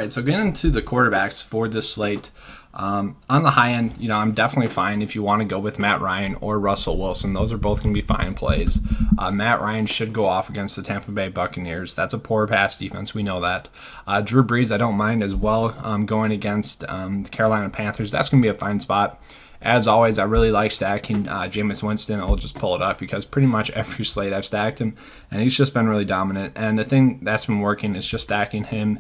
right, so getting into the quarterbacks for this slate. On the high end, I'm definitely fine if you want to go with Matt Ryan or Russell Wilson. Those are both going to be fine plays. Matt Ryan should go off against the Tampa Bay Buccaneers. That's a poor pass defense. We know that. Drew Brees, I don't mind as well going against the Carolina Panthers. That's going to be a fine spot. As always, I really like stacking Jameis Winston. I'll just pull it up because pretty much every slate I've stacked him, and he's just been really dominant. And the thing that's been working is just stacking him,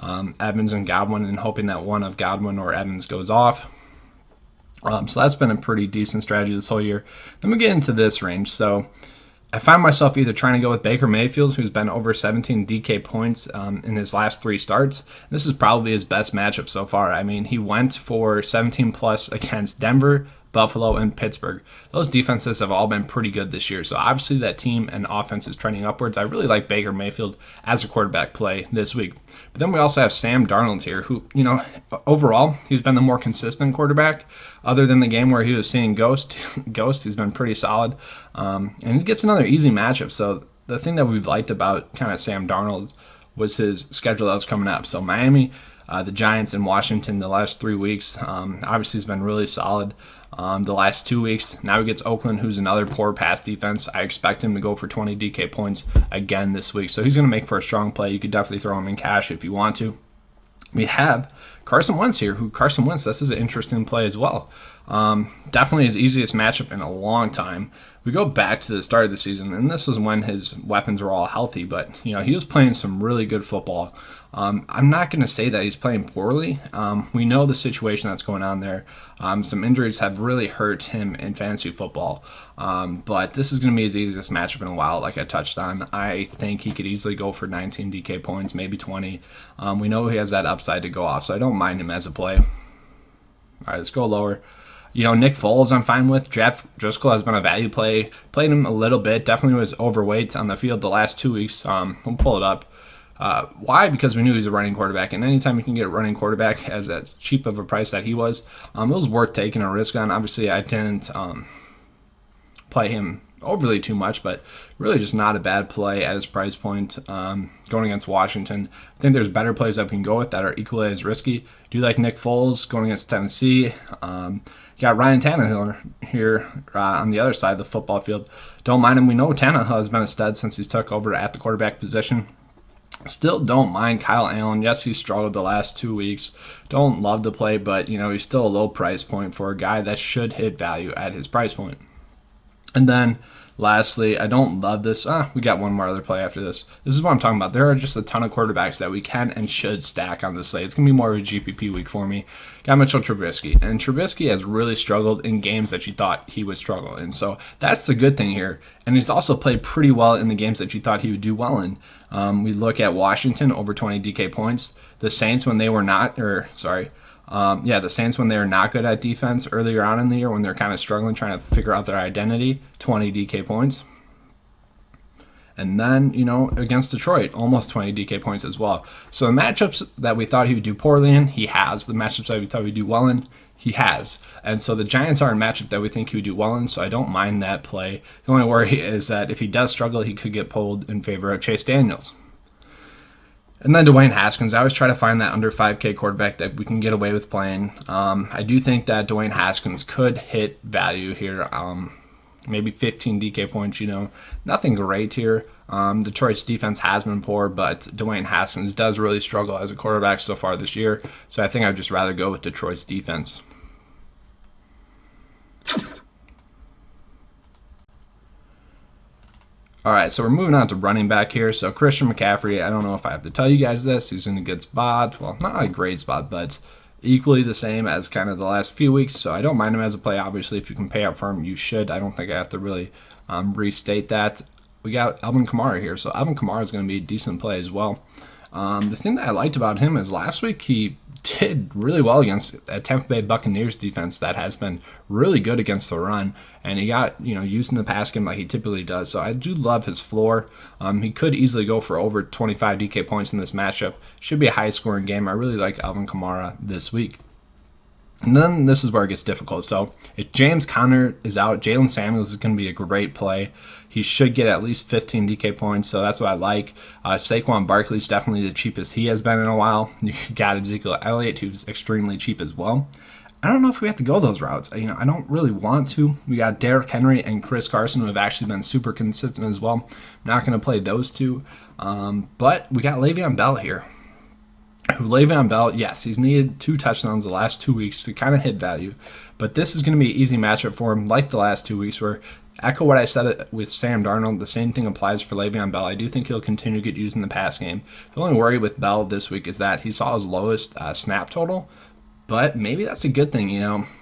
Evans and Godwin, and hoping that one of Godwin or Evans goes off. So that's been a pretty decent strategy this whole year. Then we get into this range. So I find myself either trying to go with Baker Mayfield, who's been over 17 DK points in his last 3 starts. This is probably his best matchup so far. I mean, he went for 17 plus against Denver, Buffalo, and Pittsburgh. Those defenses have all been pretty good this year. So obviously that team and offense is trending upwards. I really like Baker Mayfield as a quarterback play this week. But then we also have Sam Darnold here, who, overall, he's been the more consistent quarterback. Other than the game where he was seeing Ghost, he's been pretty solid. And he gets another easy matchup. So the thing that we've liked about kind of Sam Darnold was his schedule that was coming up. So Miami, the Giants, and Washington the last 3 weeks. Obviously, he's been really solid the last 2 weeks. Now he gets Oakland, who's another poor pass defense. I expect him to go for 20 DK points again this week. So he's going to make for a strong play. You could definitely throw him in cash if you want to. We have Carson Wentz here. This is an interesting play as well. Definitely his easiest matchup in a long time. We go back to the start of the season, and this was when his weapons were all healthy, but he was playing some really good football. I'm not going to say that he's playing poorly. We know the situation that's going on there. Some injuries have really hurt him in fantasy football, but this is going to be his easiest matchup in a while, like I touched on. I think he could easily go for 19 DK points, maybe 20. We know he has that upside to go off, so I don't mind him as a play. All right, let's go lower. Nick Foles I'm fine with. Jeff Driscoll has been a value play. Played him a little bit. Definitely was overweight on the field the last 2 weeks. We'll pull it up. Why? Because we knew he was a running quarterback. And anytime you can get a running quarterback as as cheap of a price that he was, it was worth taking a risk on. Obviously, I didn't play him overly too much, but really just not a bad play at his price point going against Washington. I think there's better plays that we can go with that are equally as risky. Do you like Nick Foles going against Tennessee? Got Ryan Tannehill here on the other side of the football field. Don't mind him. We know Tannehill has been a stud since he's took over at the quarterback position. Still don't mind Kyle Allen. Yes, he struggled the last 2 weeks. Don't love the play, but he's still a low price point for a guy that should hit value at his price point. And then lastly, I don't love this. We got one more other play after this. This is what I'm talking about. There are just a ton of quarterbacks that we can and should stack on this slate. It's going to be more of a GPP week for me. Got Mitchell Trubisky. And Trubisky has really struggled in games that you thought he would struggle in. So that's the good thing here. And he's also played pretty well in the games that you thought he would do well in. We look at Washington, over 20 DK points. The Saints when they were not, the Saints when they were not good at defense earlier on in the year when they're kind of struggling, trying to figure out their identity, 20 DK points. And then, against Detroit, almost 20 DK points as well. So the matchups that we thought he would do poorly in, he has. The matchups that we thought he would do well in, he has. And so the Giants are a matchup that we think he would do well in, so I don't mind that play. The only worry is that if he does struggle, he could get pulled in favor of Chase Daniels. And then Dwayne Haskins. I always try to find that under 5K quarterback that we can get away with playing. I do think that Dwayne Haskins could hit value here. Maybe 15 DK points, Nothing great here. Detroit's defense has been poor, but Dwayne Haskins does really struggle as a quarterback so far this year. So I think I'd just rather go with Detroit's defense. All right, so we're moving on to running back here. So Christian McCaffrey, I don't know if I have to tell you guys this. He's in a good spot. Well, not a great spot, but equally the same as kind of the last few weeks. So I don't mind him as a play. Obviously, if you can pay up for him, you should. I don't think I have to really restate that. We got Alvin Kamara here. So Alvin Kamara is going to be a decent play as well. The thing that I liked about him is last week he did really well against a Tampa Bay Buccaneers defense that has been really good against the run, and he got used in the pass game like he typically does. So I do love his floor. He could easily go for over 25 DK points in this matchup. Should be a high scoring game. I really like Alvin Kamara this week. And then this is where it gets difficult. So if James Conner is out, Jalen Samuels is going to be a great play. He should get at least 15 DK points, so that's what I like. Saquon Barkley is definitely the cheapest he has been in a while. You got Ezekiel Elliott, who's extremely cheap as well. I don't know if we have to go those routes. I don't really want to. We got Derrick Henry and Chris Carson, who have actually been super consistent as well. I'm not going to play those two. But we got Le'Veon Bell here. Le'Veon Bell, yes, he's needed 2 touchdowns the last 2 weeks to kind of hit value. But this is going to be an easy matchup for him, like the last 2 weeks, where echo what I said with Sam Darnold. The same thing applies for Le'Veon Bell. I do think he'll continue to get used in the pass game. The only worry with Bell this week is that he saw his lowest snap total, but maybe that's a good thing.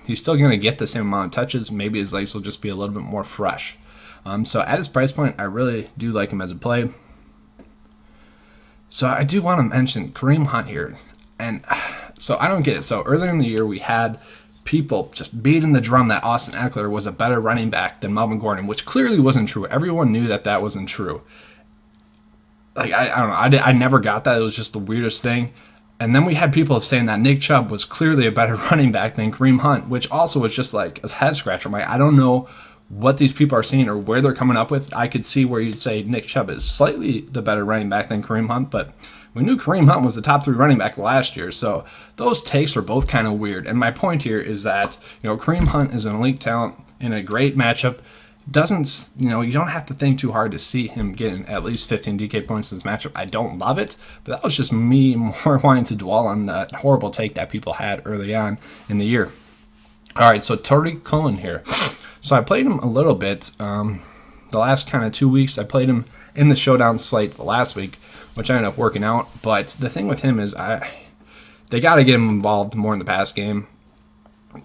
He's still going to get the same amount of touches. Maybe his legs will just be a little bit more fresh. So at his price point, I really do like him as a play. So I do want to mention Kareem Hunt here. And so I don't get it. So earlier in the year, we had people just beating the drum that Austin Eckler was a better running back than Melvin Gordon, which clearly wasn't true. Everyone knew that wasn't true. Like, I don't know. I never got that. It was just the weirdest thing. And then we had people saying that Nick Chubb was clearly a better running back than Kareem Hunt, which also was just like a head scratcher. I don't know what these people are seeing or where they're coming up with. I could see where you'd say Nick Chubb is slightly the better running back than Kareem Hunt, but we knew Kareem Hunt was the top 3 running back last year, so those takes were both kind of weird. And my point here is that Kareem Hunt is an elite talent in a great matchup. You don't have to think too hard to see him getting at least 15 DK points in this matchup. I don't love it, but that was just me more wanting to dwell on that horrible take that people had early on in the year. All right, so Tariq Cohen here. So I played him a little bit the last kind of 2 weeks. I played him in the showdown slate last week, which I ended up working out. But the thing with him is they got to get him involved more in the pass game.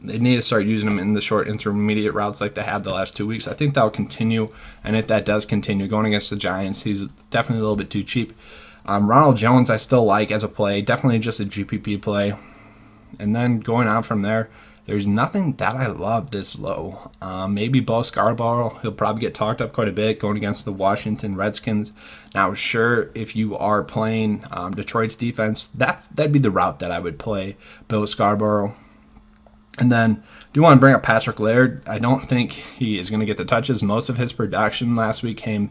They need to start using him in the short intermediate routes like they have the last 2 weeks. I think that will continue, and if that does continue, going against the Giants, he's definitely a little bit too cheap. Ronald Jones I still like as a play, definitely just a GPP play. And then going on from there, there's nothing that I love this low. Maybe Bo Scarborough. He'll probably get talked up quite a bit going against the Washington Redskins. Now, sure, if you are playing Detroit's defense, that'd be the route that I would play, Bo Scarborough. And then I do want to bring up Patrick Laird. I don't think he is going to get the touches. Most of his production last week came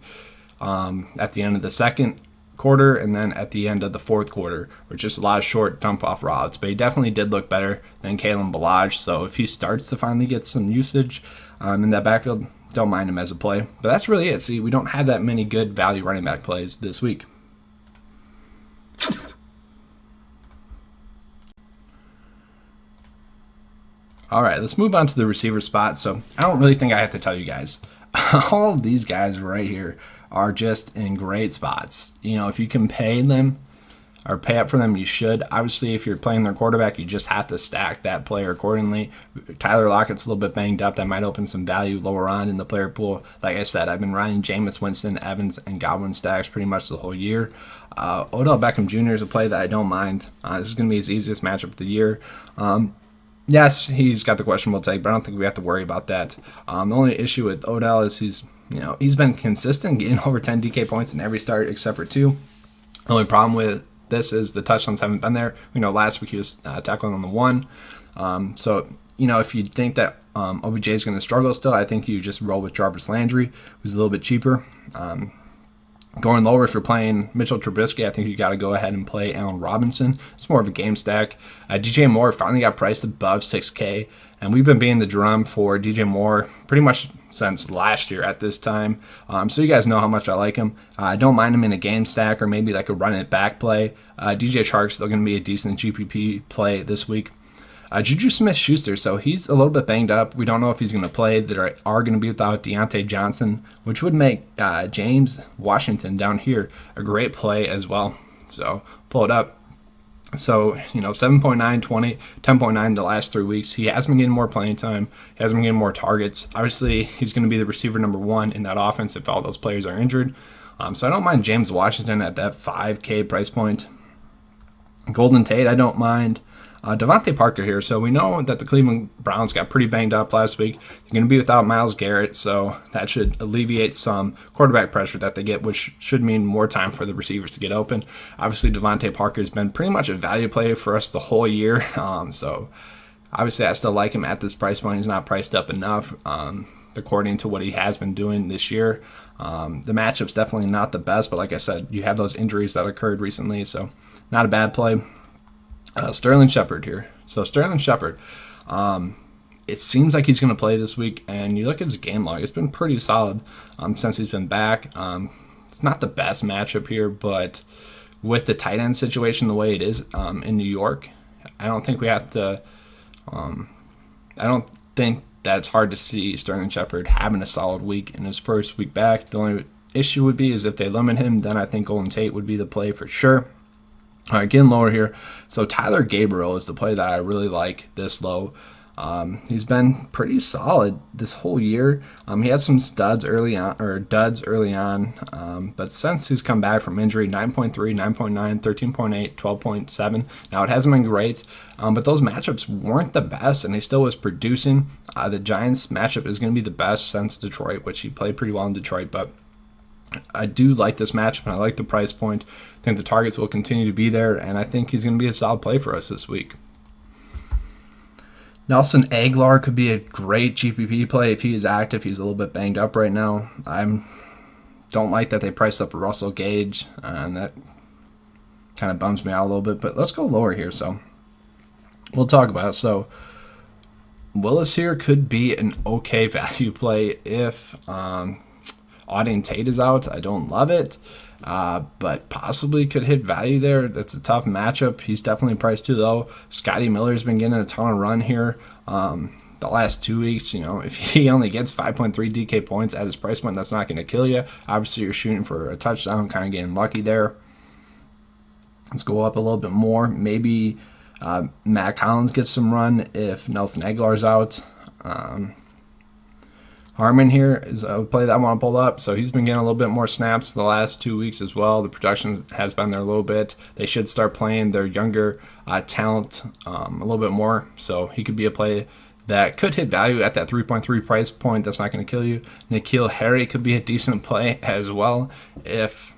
at the end of the second quarter and then at the end of the fourth quarter, which is a lot of short dump off routes. But he definitely did look better than Kalen Ballage. So if he starts to finally get some usage in that backfield, don't mind him as a play. But that's really it. See, we don't have that many good value running back plays this week. All right, let's move on to the receiver spot. So I don't really think I have to tell you guys. All of these guys right here are just in great spots. If you can pay them or pay up for them, you should. Obviously, if you're playing their quarterback, you just have to stack that player accordingly. Tyler Lockett's a little bit banged up. That might open some value lower on in the player pool. Like I said, I've been running Jameis Winston, Evans, and Godwin stacks pretty much the whole year. Odell Beckham Jr. is a play that I don't mind. This is going to be his easiest matchup of the year. Yes, he's got the questionable take, but I don't think we have to worry about that. The only issue with Odell is he's been consistent, getting over 10 DK points in every start except for 2. The only problem with this is the touchdowns haven't been there. Last week he was tackling on the 1. So if you think that OBJ is going to struggle still, I think you just roll with Jarvis Landry, who's a little bit cheaper. Going lower, if you're playing Mitchell Trubisky, I think you got to go ahead and play Allen Robinson. It's more of a game stack. DJ Moore finally got priced above 6K, and we've been beating the drum for DJ Moore pretty much since last year at this time. So you guys know how much I like him. I don't mind him in a game stack or maybe like a run it back play. DJ Chark's still going to be a decent GPP play this week. Juju Smith-Schuster, so he's a little bit banged up. We don't know if he's going to play. They are going to be without Deontay Johnson, which would make James Washington down here a great play as well. So pull it up. So, 7.9, 20, 10.9 the last 3 weeks. He has been getting more playing time. He has been getting more targets. Obviously, he's going to be the receiver number 1 in that offense if all those players are injured. So I don't mind James Washington at that 5K price point. Golden Tate, I don't mind. Devontae Parker here. So we know that the Cleveland Browns got pretty banged up last week. They're going to be without Myles Garrett, so that should alleviate some quarterback pressure that they get, which should mean more time for the receivers to get open. Obviously, Devontae Parker has been pretty much a value play for us the whole year. So Obviously, I still like him at this price point. He's not priced up enough, according to what he has been doing this year. The matchup's definitely not the best, but like I said, you have those injuries that occurred recently, so not a bad play. Sterling Shepard here. So Sterling Shepard, it seems like he's going to play this week, and you look at his game log, it's been pretty solid since he's been back. It's not the best matchup here, but with the tight end situation the way it is in New York, I don't think we have to. I don't think that it's hard to see Sterling Shepard having a solid week in his first week back. The only issue would be is if they limit him, then I think Golden Tate would be the play for sure. All right, getting lower here. So Tyler Gabriel is the play that I really like this low. He's been pretty solid this whole year. He had some duds early on, but since he's come back from injury, 9.3, 9.9, 13.8, 12.7. Now, it hasn't been great, but those matchups weren't the best, and he still was producing. The Giants matchup is going to be the best since Detroit, which he played pretty well in Detroit, but I do like this matchup, and I like the price point. I think the targets will continue to be there, and I think he's going to be a solid play for us this week. Nelson Agholor could be a great GPP play if he is active. He's a little bit banged up right now. I don't like that they priced up Russell Gage, and that kind of bums me out a little bit. But let's go lower here. So we'll talk about it. So Willis here could be an okay value play if Auden Tate is out. I don't love it. But possibly could hit value there. That's a tough matchup. He's definitely priced too low. Scotty Miller's been getting a ton of run here the last 2 weeks. You know, if he only gets 5.3 DK points at his price point, that's not going to kill you. Obviously, you're shooting for a touchdown, kind of getting lucky there. Let's go up a little bit more. Maybe Matt Collins gets some run if Nelson Agholor's out. Harmon here is a play that I want to pull up. So he's been getting a little bit more snaps the last 2 weeks as well. The production has been there a little bit. They should start playing their younger talent a little bit more. So he could be a play that could hit value at that 3.3 price point. That's not going to kill you. N'Keal Harry could be a decent play as well if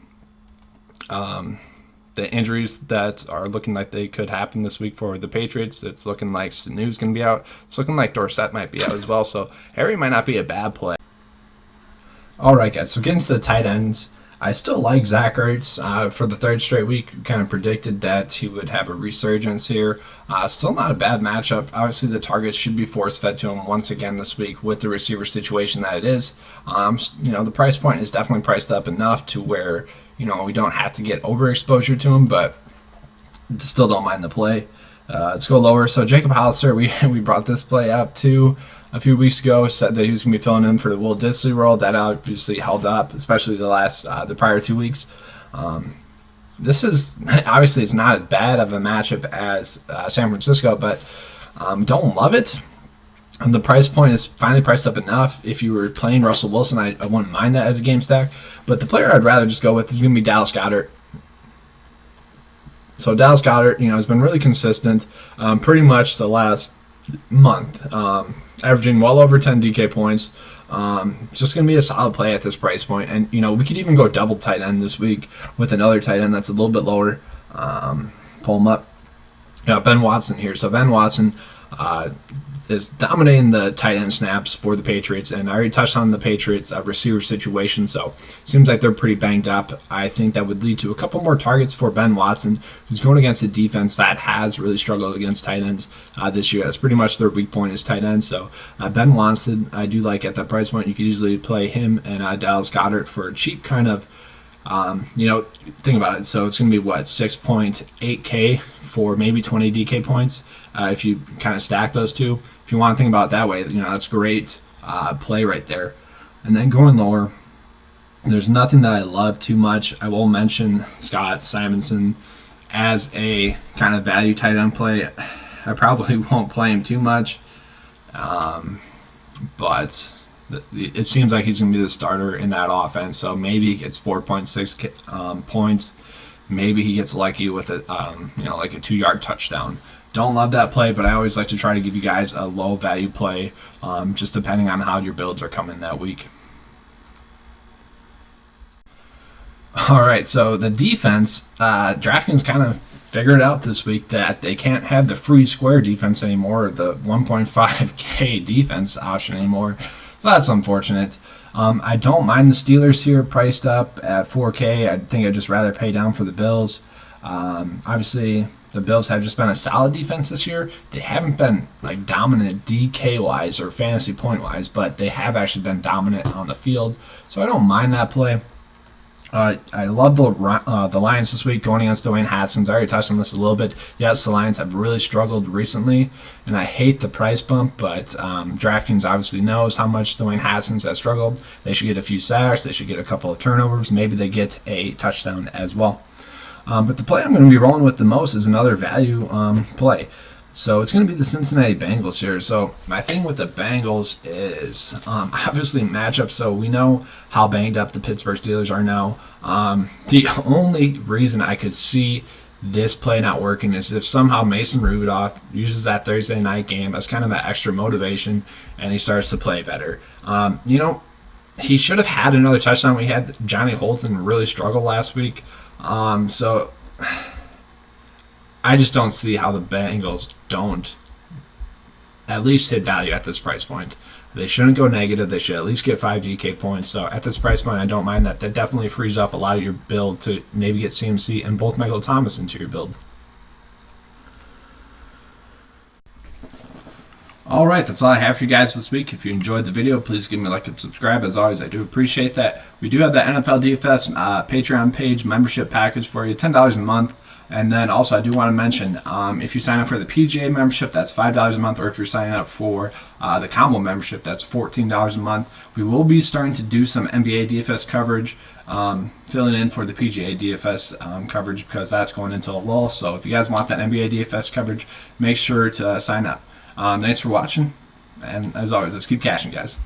the injuries that are looking like they could happen this week for the Patriots. It's looking like Sanu's going to be out. It's looking like Dorsett might be out as well. So Harry might not be a bad play. All right, guys. So getting to the tight ends, I still like Zach Ertz for the third straight week. We kind of predicted that he would have a resurgence here. Still not a bad matchup. Obviously, the targets should be force-fed to him once again this week with the receiver situation that it is. The price point is definitely priced up enough to where we don't have to get overexposure to him, but still don't mind the play. Let's go lower. So Jacob Hollister, we brought this play up too a few weeks ago. Said that he was going to be filling in for the Will Dissly role. That obviously held up, especially the prior 2 weeks. This is obviously it's not as bad of a matchup as San Francisco, but don't love it. And the price point is finally priced up enough. If you were playing Russell Wilson, I wouldn't mind that as a game stack. But the player I'd rather just go with is going to be Dallas Goedert. So Dallas Goedert, has been really consistent pretty much the last month, averaging well over 10 DK points. Just going to be a solid play at this price point. And, we could even go double tight end this week with another tight end that's a little bit lower. Pull him up. Ben Watson here. So Ben Watson is dominating the tight end snaps for the Patriots, and I already touched on the Patriots receiver situation, so seems like they're pretty banged up. I think that would lead to a couple more targets for Ben Watson, who's going against a defense that has really struggled against tight ends this year. That's pretty much their weak point is tight ends, so Ben Watson I do like at that price point. You could easily play him and Dallas Goedert for a cheap kind of think about it. So it's going to be 6.8K for maybe 20 DK points if you kind of stack those two. If you want to think about it that way, that's great play right there. And then going lower, there's nothing that I love too much. I will mention Scott Simonson as a kind of value tight end play. I probably won't play him too much, but it seems like he's going to be the starter in that offense. So maybe he gets 4.6 points. Maybe he gets lucky with it, like a 2-yard touchdown. Don't love that play, but I always like to try to give you guys a low value play, just depending on how your builds are coming that week. All right, so the defense, DraftKings kind of figured out this week that they can't have the free square defense anymore, or the 1.5K defense option anymore. So that's unfortunate. I don't mind the Steelers here priced up at 4K. I think I'd just rather pay down for the Bills. Obviously, the Bills have just been a solid defense this year. They haven't been like dominant DK wise or fantasy point wise, but they have actually been dominant on the field. So I don't mind that play. I love the Lions this week going against Dwayne Haskins. I already touched on this a little bit. Yes, the Lions have really struggled recently, and I hate the price bump, but DraftKings obviously knows how much Dwayne Haskins has struggled. They should get a few sacks. They should get a couple of turnovers. Maybe they get a touchdown as well. But the play I'm going to be rolling with the most is another value play. So it's going to be the Cincinnati Bengals here. So my thing with the Bengals is obviously matchup. So we know how banged up the Pittsburgh Steelers are now. The only reason I could see this play not working is if somehow Mason Rudolph uses that Thursday night game as kind of that extra motivation and he starts to play better. He should have had another touchdown. We had Johnny Holton really struggle last week. So I just don't see how the Bengals don't at least hit value at this price point. They shouldn't go negative. They should at least get 5 DK points. So at this price point, I don't mind that. That definitely frees up a lot of your build to maybe get CMC and both Michael Thomas into your build. All right, that's all I have for you guys this week. If you enjoyed the video, please give me a like and subscribe. As always, I do appreciate that. We do have the NFL DFS Patreon page membership package for you, $10 a month. And then also I do want to mention, if you sign up for the PGA membership, that's $5 a month, or if you're signing up for the combo membership, that's $14 a month. We will be starting to do some NBA DFS coverage, filling in for the PGA DFS coverage because that's going into a lull. So if you guys want that NBA DFS coverage, make sure to sign up. Thanks for watching, and as always, let's keep cashing, guys.